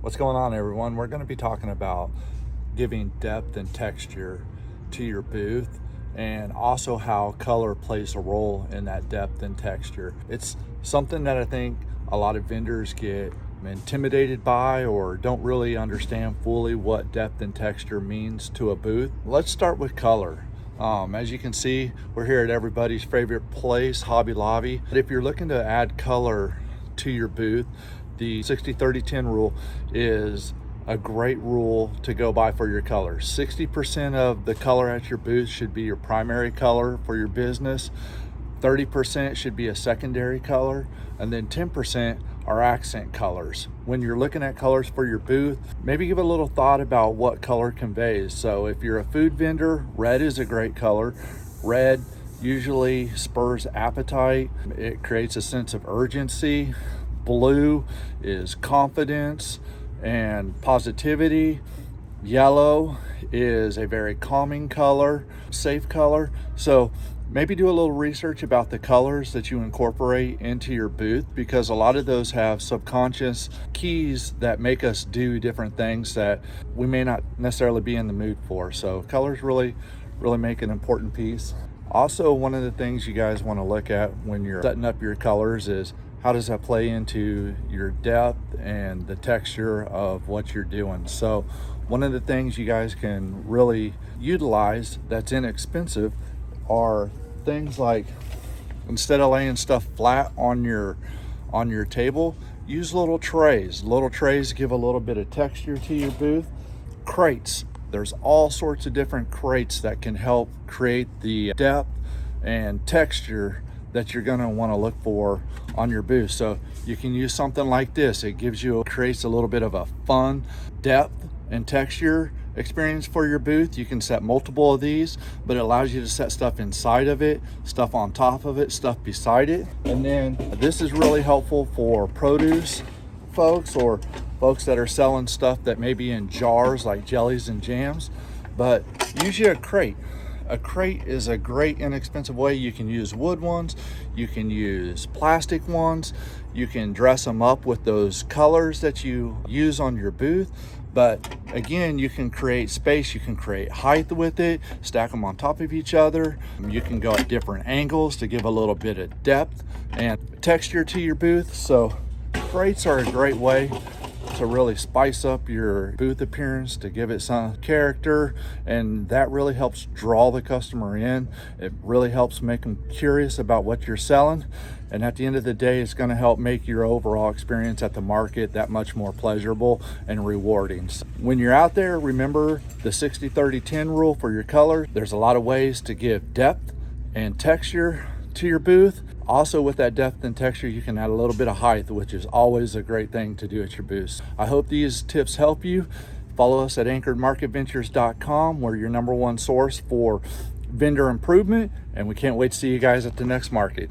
What's going on, everyone? We're going to be talking about giving depth and texture to your booth, and also how color plays a role in that depth and texture. It's something that I think a lot of vendors get intimidated by or don't really understand fully what depth and texture means to a booth. Let's start with color. As you can see, we're here at everybody's favorite place, Hobby Lobby. But if you're looking to add color to your booth, the 60-30-10 rule is a great rule to go by for your colors. 60% of the color at your booth should be your primary color for your business. 30% should be a secondary color, and then 10% are accent colors. When you're looking at colors for your booth, maybe give a little thought about what color conveys. So if you're a food vendor, red is a great color. Red usually spurs appetite. It creates a sense of urgency. Blue is confidence and positivity. Yellow is a very calming color, safe color. So maybe do a little research about the colors that you incorporate into your booth, because a lot of those have subconscious keys that make us do different things that we may not necessarily be in the mood for. So colors really make an important piece. Also, one of the things you guys want to look at when you're setting up your colors is how does that play into your depth and the texture of what you're doing. So one of the things you guys can really utilize that's inexpensive are things like, instead of laying stuff flat on your table, use little trays. Little trays give a little bit of texture to your booth. Crates. There's all sorts of different crates that can help create the depth and texture that you're going to want to look for on your booth. So you can use something like this. It creates a little bit of a fun depth and texture experience for your booth. You can set multiple of these, but it allows you to set stuff inside of it, stuff on top of it, stuff beside it. And then this is really helpful for produce folks or folks that are selling stuff that may be in jars like jellies and jams. But use your crate. A crate is a great inexpensive way. You can use wood ones, you can use plastic ones, you can dress them up with those colors that you use on your booth. But again, you can create space, you can create height with it, stack them on top of each other. You can go at different angles to give a little bit of depth and texture to your booth. So crates are a great way to really spice up your booth appearance, to give it some character, and that really helps draw the customer in. It really helps make them curious about what you're selling, and at the end of the day, it's going to help make your overall experience at the market that much more pleasurable and rewarding. So when you're out there, remember the 60-30-10 rule for your color. There's a lot of ways to give depth and texture to your booth. Also, with that depth and texture, you can add a little bit of height, which is always a great thing to do at your booth. I hope these tips help you. Follow us at anchoredmarketventures.com. We're your #1 source for vendor improvement, and we can't wait to see you guys at the next market.